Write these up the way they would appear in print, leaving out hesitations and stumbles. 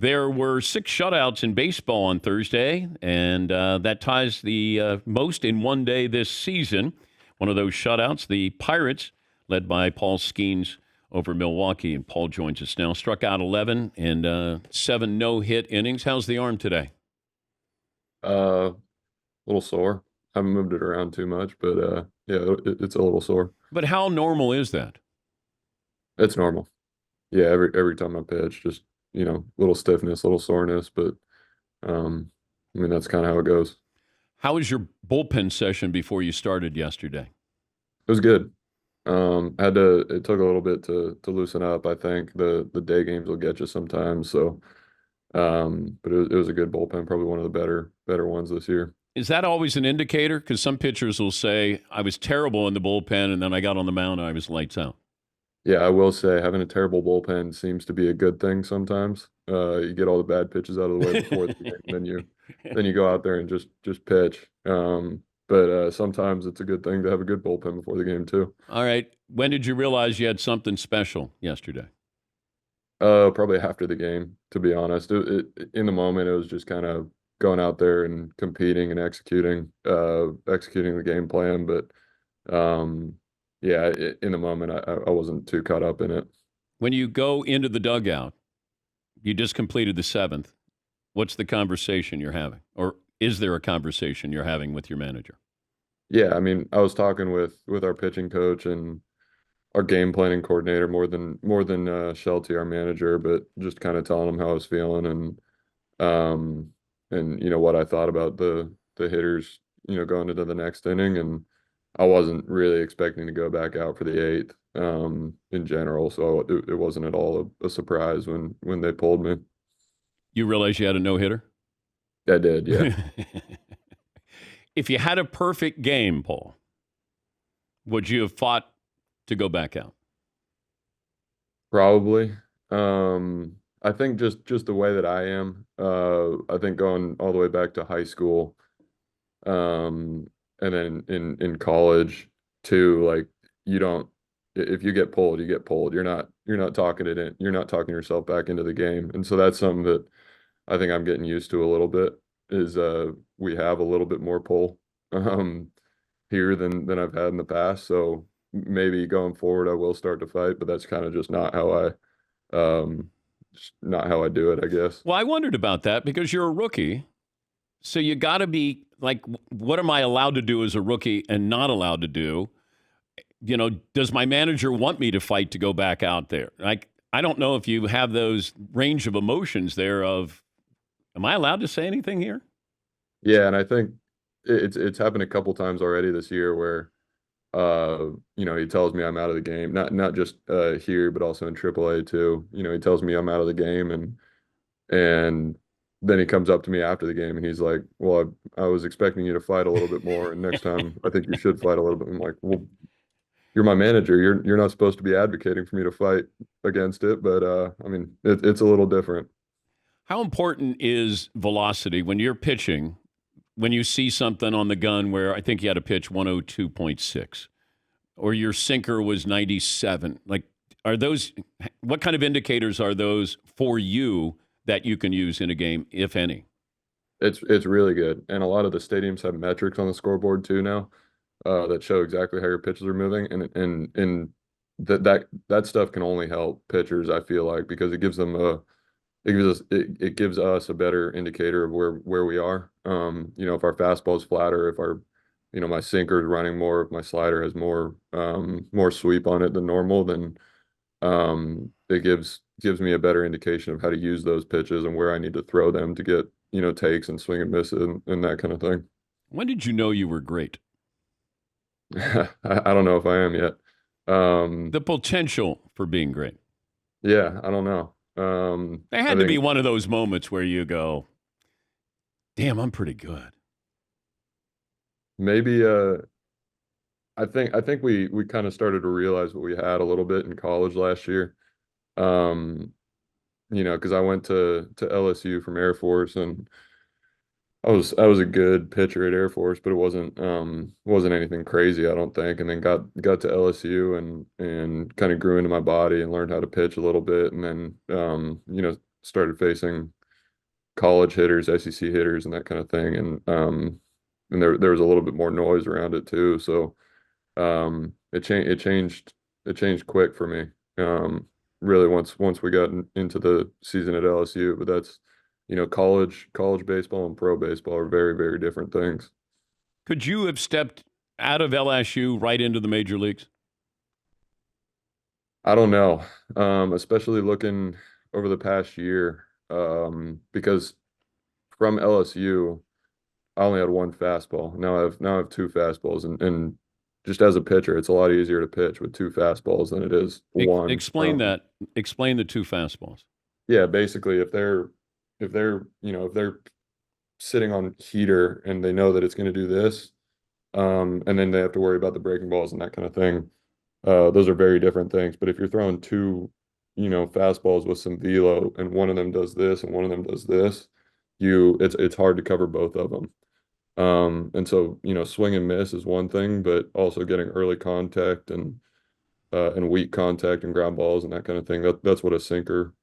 There were 6 shutouts in baseball on Thursday, and that ties the most in one day this season. One of those shutouts, the Pirates, led by Paul Skenes over Milwaukee. And Paul joins us now. Struck out 11 and 7 no-hit innings. How's the arm today? A little sore. Haven't moved it around too much, but yeah, it's a little sore. But how normal is that? It's normal. Yeah, every time I pitch, just little stiffness, little soreness, but I mean that's kind of how it goes. How was your bullpen session before you started yesterday? It was good. Had to. It took a little bit to loosen up. I think the day games will get you sometimes. So, but it was a good bullpen, probably one of the better ones this year. Is that always an indicator? Because some pitchers will say, I was terrible in the bullpen, and then I got on the mound and I was lights out. Yeah, I will say having a terrible bullpen seems to be a good thing sometimes. You get all the bad pitches out of the way before the game, then you go out there and just pitch. But sometimes it's a good thing to have a good bullpen before the game too. All right. When did you realize you had something special yesterday? Probably after the game, to be honest. In the moment, it was just kind of going out there and competing and executing the game plan. But yeah, in the moment, I wasn't too caught up in it. When you go into the dugout, you just completed the 7th. What's the conversation you're having? Or is there a conversation you're having with your manager? Yeah, I mean, I was talking with our pitching coach and our game planning coordinator more than Shelty, our manager, but just kind of telling him how I was feeling and what I thought about the hitters, going into the next inning, and I wasn't really expecting to go back out for the eighth in general, so it wasn't at all a surprise when they pulled me. You realize you had a no-hitter? I did, yeah. If you had a perfect game, Paul, would you have fought to go back out? Probably. I think just the way that I am, I think going all the way back to high school, and then in college too, like you don't if you get pulled, you get pulled. You're not talking it in, you're not talking yourself back into the game. And so that's something that I think I'm getting used to a little bit is we have a little bit more pull um here than I've had in the past. So maybe going forward I will start to fight, but that's kind of just not how I do it, I guess. Well, I wondered about that because you're a rookie. So you got to be like, what am I allowed to do as a rookie and not allowed to do? Does my manager want me to fight to go back out there? Like, I don't know if you have those range of emotions there of, am I allowed to say anything here? Yeah, and I think it's happened a couple times already this year where he tells me I'm out of the game. Not just here, but also in AAA too. He tells me I'm out of the game and then he comes up to me after the game and he's like, "Well, I was expecting you to fight a little bit more, and next time I think you should fight a little bit." I'm like, "Well, you're my manager. You're not supposed to be advocating for me to fight against it, but I mean, it's a little different." How important is velocity when you're pitching, when you see something on the gun where I think you had a pitch 102.6 or your sinker was 97? Like, what kind of indicators are those for you that you can use in a game, if any? It's really good, and a lot of the stadiums have metrics on the scoreboard too now that show exactly how your pitches are moving, and that stuff can only help pitchers, I feel like, because it gives us a better indicator of where we are. If our fastball is flatter, if my sinker is running more, if my slider has more sweep on it than normal, then it gives me a better indication of how to use those pitches and where I need to throw them to get, takes and swing and miss and that kind of thing. When did you know you were great? I don't know if I am yet. The potential for being great. Yeah, I don't know. There I had to be think one of those moments where you go, damn, I'm pretty good. maybe I think we kind of started to realize what we had a little bit in college last year. Um, because I went to LSU from Air Force, and I was a good pitcher at Air Force, but it wasn't anything crazy, I don't think. And then got to LSU and kind of grew into my body and learned how to pitch a little bit, and then started facing college hitters, SEC hitters, and that kind of thing, and there was a little bit more noise around it too. So it changed quick for me. Really once we got into the season at LSU, but that's college baseball and pro baseball are very, very different things. Could you have stepped out of LSU right into the major leagues? I don't know, especially looking over the past year, because from LSU, I only had one fastball. Now I have two fastballs, and just as a pitcher, it's a lot easier to pitch with two fastballs than it is one. Explain that. Explain the two fastballs. Yeah, basically, if they're sitting on heater and they know that it's going to do this, and then they have to worry about the breaking balls and that kind of thing. Those are very different things. But if you're throwing two, fastballs with some velo, and one of them does this and one of them does this, it's hard to cover both of them. And so, swing and miss is one thing, but also getting early contact and weak contact and ground balls and that kind of thing. That's what a sinker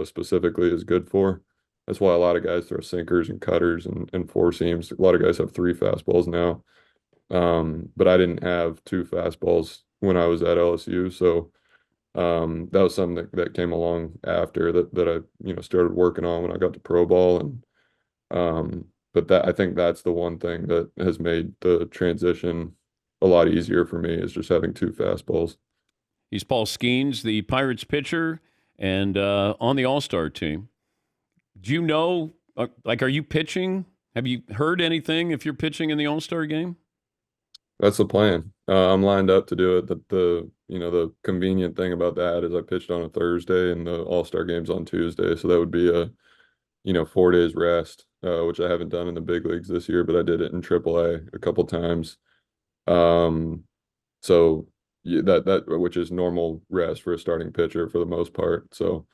specifically is good for. That's why a lot of guys throw sinkers and cutters and four seams. A lot of guys have three fastballs now. But I didn't have two fastballs when I was at LSU. So that was something that came along after that I, started working on when I got to pro ball. And but that I think that's the one thing that has made the transition a lot easier for me is just having two fastballs. He's Paul Skenes, the Pirates pitcher, and on the All Star team. Do you know, are you pitching? Have you heard anything if you're pitching in the All Star game? That's the plan. I'm lined up to do it. The convenient thing about that is I pitched on a Thursday and the All-Star game's on Tuesday, so that would be a 4 days rest, which I haven't done in the big leagues this year, but I did it in AAA a couple times. Um, so yeah, that which is normal rest for a starting pitcher for the most part. So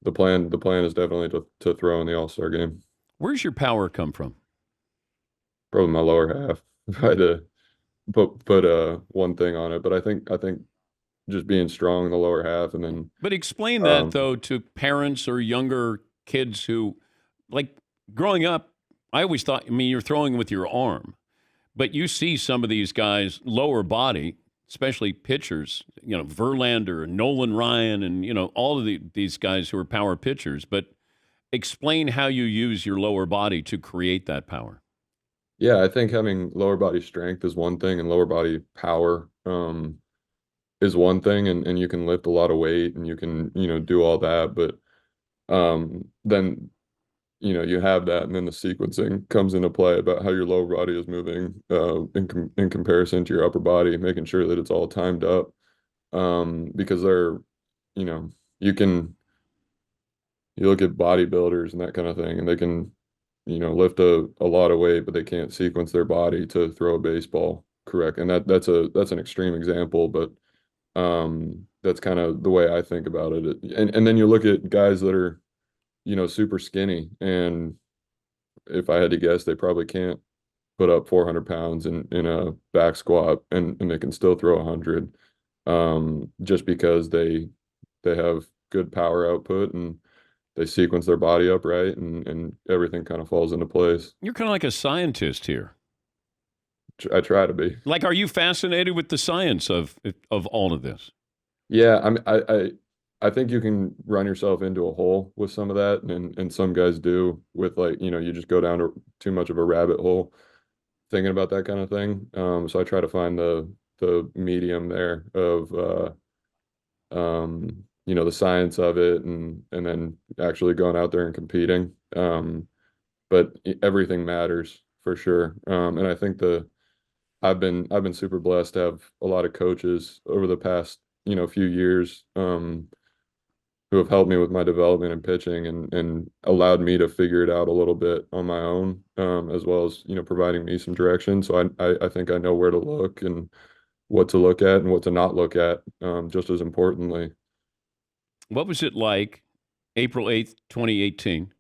the plan is definitely to throw in the All-Star game. Where's your power come from? Probably my lower half. If I had to put one thing on it, but I think just being strong in the lower half, and then But explain that, um though, to parents or younger kids who, like, growing up, I always thought, I mean, you're throwing with your arm, but you see some of these guys, lower body, especially pitchers, Verlander and Nolan Ryan and, all of these guys who are power pitchers. But explain how you use your lower body to create that power. yeah, I think having lower body strength is one thing and lower body power is one thing, and you can lift a lot of weight and you can do all that, but then you have that, and then the sequencing comes into play about how your lower body is moving in comparison to your upper body, making sure that it's all timed up, because you know you can you look at bodybuilders and that kind of thing, and they can lift a lot of weight, but they can't sequence their body to throw a baseball correct. And that's an extreme example, but that's kind of the way I think about it. And then you look at guys that are, super skinny, and if I had to guess, they probably can't put up 400 pounds in a back squat, and they can still throw 100, just because they have good power output and they sequence their body up right, and everything kind of falls into place. You're kind of like a scientist here. I try to be. Like, are you fascinated with the science of all of this? Yeah, I think you can run yourself into a hole with some of that, and some guys do with, like, you just go down to too much of a rabbit hole thinking about that kind of thing. So I try to find the medium there of the science of it, and then actually going out there and competing. But everything matters for sure. And I think I've been super blessed to have a lot of coaches over the past, few years, who have helped me with my development and pitching, and allowed me to figure it out a little bit on my own, as well as, providing me some direction. So I think I know where to look and what to look at and what to not look at, just as importantly. What was it like April 8th, 2018,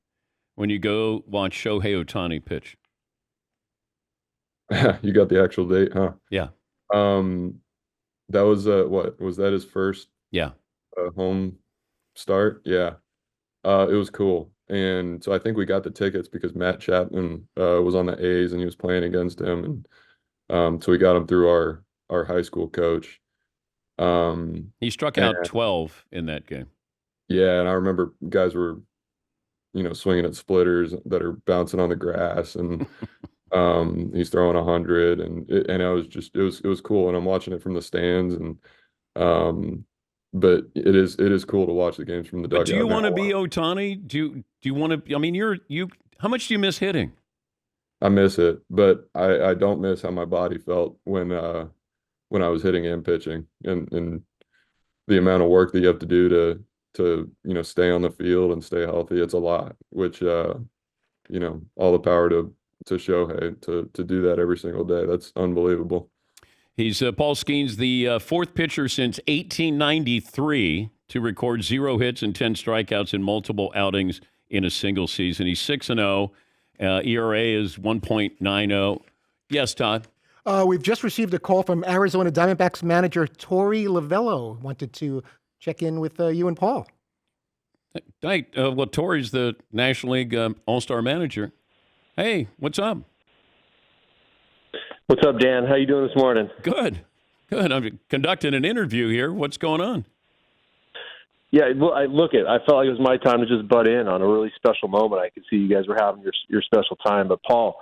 when you go watch Shohei Ohtani pitch? You got the actual date, huh? Yeah. Um, that was what was that his first Yeah. home start? Yeah. It was cool. And so I think we got the tickets because Matt Chapman was on the A's and he was playing against him. And so we got him through our high school coach. He struck And out 12 in that game. yeah, and I remember guys were, swinging at splitters that are bouncing on the grass, and he's throwing 100, and I was just it was cool, and I'm watching it from the stands, and but it is cool to watch the games from the But do you dugout want to now. be Otani? Do you want to? I mean, you. How much do you miss hitting? I miss it, but I don't miss how my body felt when I was hitting and pitching, and the amount of work that you have to do to stay on the field and stay healthy. It's a lot, which all the power to Shohei to do that every single day. That's unbelievable. He's Paul Skenes, the fourth pitcher since 1893 to record 0 hits and 10 strikeouts in multiple outings in a single season. He's 6-0. ERA is 1.90. Yes, Todd. We've just received a call from Arizona Diamondbacks manager Torey Lovello. Wanted to check in with you and Paul. Hey, well, Torey's the National League All-Star manager. Hey, what's up? What's up, Dan? How you doing this morning? Good. I'm conducting an interview here. What's going on? Yeah, well, I felt like it was my time to just butt in on a really special moment. I could see you guys were having your special time. But Paul,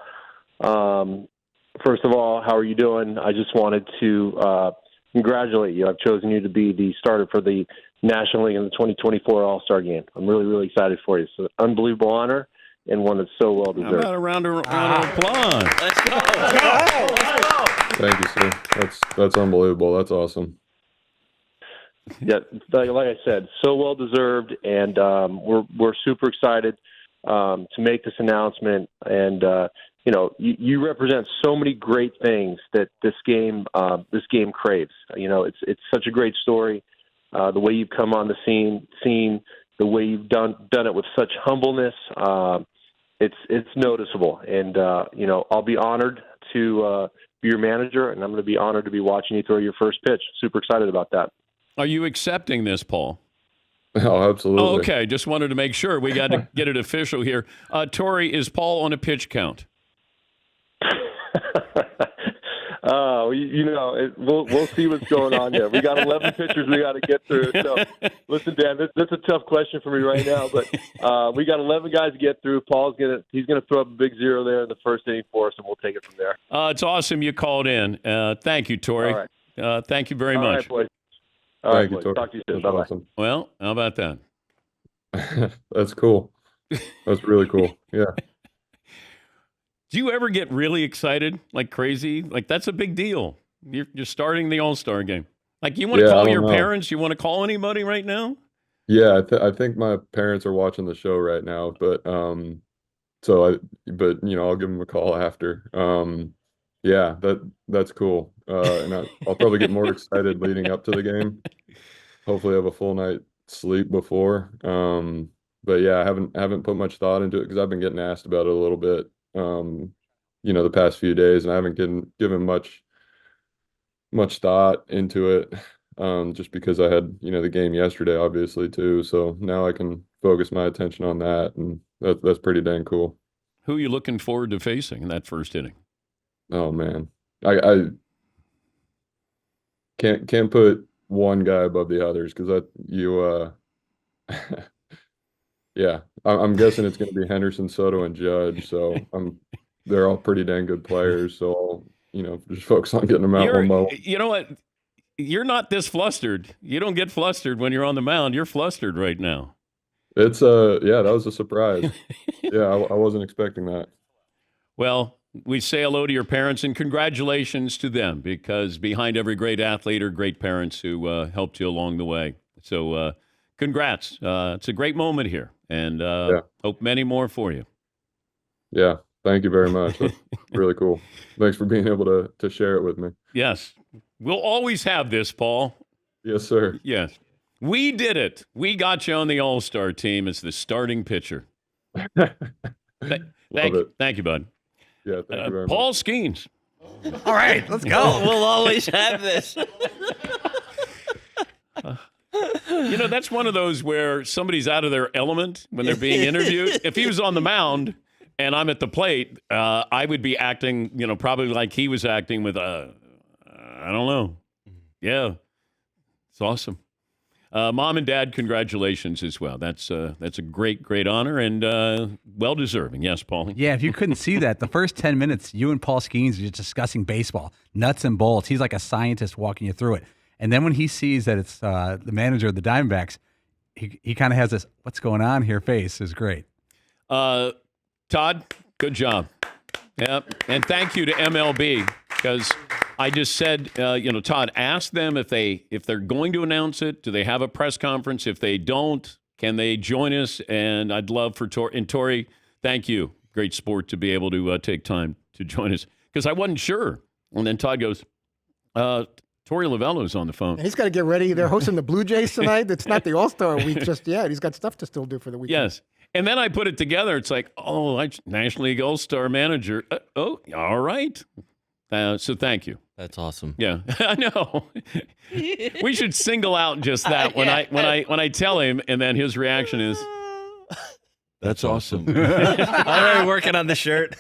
first of all, how are you doing? I just wanted to congratulate you. I've chosen you to be the starter for the National League in the 2024 All-Star Game. I'm really, really excited for you. It's an unbelievable honor and one that's so well deserved. How about a round of applause? Let's go. Thank you, sir. That's unbelievable. That's awesome. Yeah, like I said, so well deserved, and we're super excited to make this announcement. And you represent so many great things that this game craves. It's such a great story. The way you've come on the scene, the way you've done it with such humbleness, it's noticeable. And I'll be honored to be your manager, and I'm going to be honored to be watching you throw your first pitch. Super excited about that. Are you accepting this, Paul? Oh, absolutely. Oh, okay. Just wanted to make sure. We got to get it official here. Torey, is Paul on a pitch count? We'll see what's going on there. We got 11 pitchers we got to get through. So, listen, Dan, that's a tough question for me right now, but we got 11 guys to get through. He's gonna throw up a big 0 there in the first inning for us, and we'll take it from there. It's awesome you called in. Thank you, Torey. All right. Thank you very much. All right, boys. Thank you, boys. Torey. Talk to you soon. That's Bye-bye. awesome. Well, how about that? That's cool. That's really cool. Yeah. Do you ever get really excited like crazy? Like, that's a big deal. You're starting the All-Star game. Like, you want to Yeah, I call don't your know. parents? You want to call anybody right now? Yeah, I think my parents are watching the show right now, but I'll give them a call after. Yeah, that's cool. And I'll probably get more excited leading up to the game. Hopefully have a full night sleep before. But yeah, I haven't put much thought into it because I've been getting asked about it a little bit the past few days, and I haven't given much thought into it. Just because I had, the game yesterday, obviously, too. So now I can focus my attention on that, and that's pretty dang cool. Who are you looking forward to facing in that first inning? Oh man, I can't put one guy above the others because yeah, I'm guessing it's going to be Henderson, Soto, and Judge. So they're all pretty dang good players. So I'll, just focus on getting them out one by one. You know what? You're not this flustered. You don't get flustered when you're on the mound. You're flustered right now. It's that was a surprise. Yeah, I wasn't expecting that. Well, we say hello to your parents and congratulations to them, because behind every great athlete are great parents who helped you along the way. So congrats. It's a great moment here, and hope many more for you. Yeah, thank you very much. That's really cool. Thanks for being able to share it with me. Yes. We'll always have this, Paul. Yes, sir. Yes. We did it. We got you on the All-Star team as the starting pitcher. Thank you, bud. Yeah, thank you very Paul much. Skenes. All right, let's go. We'll always have this. You know, that's one of those where somebody's out of their element when they're being interviewed. If he was on the mound and I'm at the plate, I would be acting, probably like he was acting with, I don't know. Yeah, it's awesome. Mom and Dad, congratulations as well. That's a great, great honor and well-deserving. Yes, Paulie? Yeah, if you couldn't see that, the first 10 minutes, you and Paul Skenes are just discussing baseball, nuts and bolts. He's like a scientist walking you through it. And then when he sees that it's the manager of the Diamondbacks, he kind of has this, what's going on here face is great. Todd, good job. Yep. And thank you to MLB because I just said, Todd, ask them if they're going to announce it. Do they have a press conference? If they don't, can they join us? And I'd love for Tori. And Tori, thank you. Great sport to be able to take time to join us because I wasn't sure. And then Todd goes, Tori Lavello's on the phone. And he's got to get ready. They're hosting the Blue Jays tonight. It's not the All-Star week just yet. He's got stuff to still do for the weekend. Yes. And then I put it together. It's like, National League All-Star manager. All right. So thank you. That's awesome. Yeah, I know. We should single out just that when I tell him, and then his reaction is, "That's awesome." Already working on the shirt.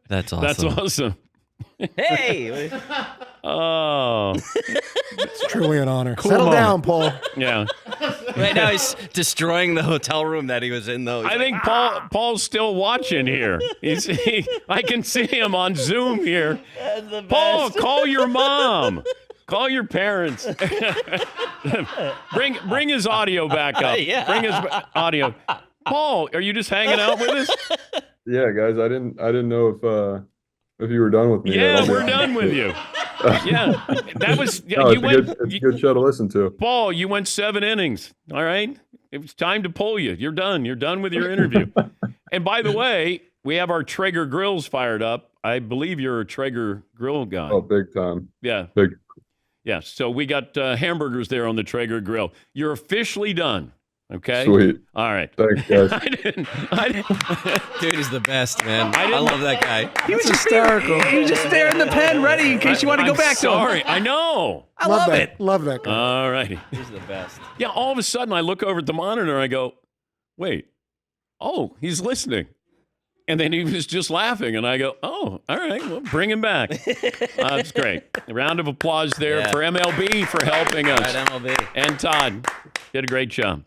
That's awesome. That's awesome. Hey. Oh, It's truly an honor. Cool Settle moment. down, Paul. yeah. Right now he's destroying the hotel room that he was in, though. He's I think Paul's still watching here. I can see him on Zoom here. Paul, call your mom. Call your parents. Bring his audio back up. Yeah. Bring his audio. Paul, are you just hanging out with us? Yeah, guys, I didn't know if you were done with me. Yeah, we're done with you. Yeah, that was No, you it's a good show to listen to. Paul, you went 7 innings. All right, it was time to pull you. You're done. You're done with your interview. And by the way, we have our Traeger grills fired up. I believe you're a Traeger grill guy. Oh, big time. Yeah. Big. Yeah. So we got hamburgers there on the Traeger grill. You're officially done. Okay. Sweet. All right. Thanks, guys. I didn't. Dude, he's the best, man. I I didn't- love that guy. He was hysterical. He was just there in the pen, ready in case you want to go I'm back to sorry. him. I know. I love that. it. Love that guy. All righty. He's the best. Yeah. All of a sudden, I look over at the monitor and I go, "Wait. Oh, he's listening." And then he was just laughing, and I go, "Oh, all right. Well, bring him back." That's great. A round of applause there Yeah. for MLB for helping us. All right, MLB. And Todd did a great job.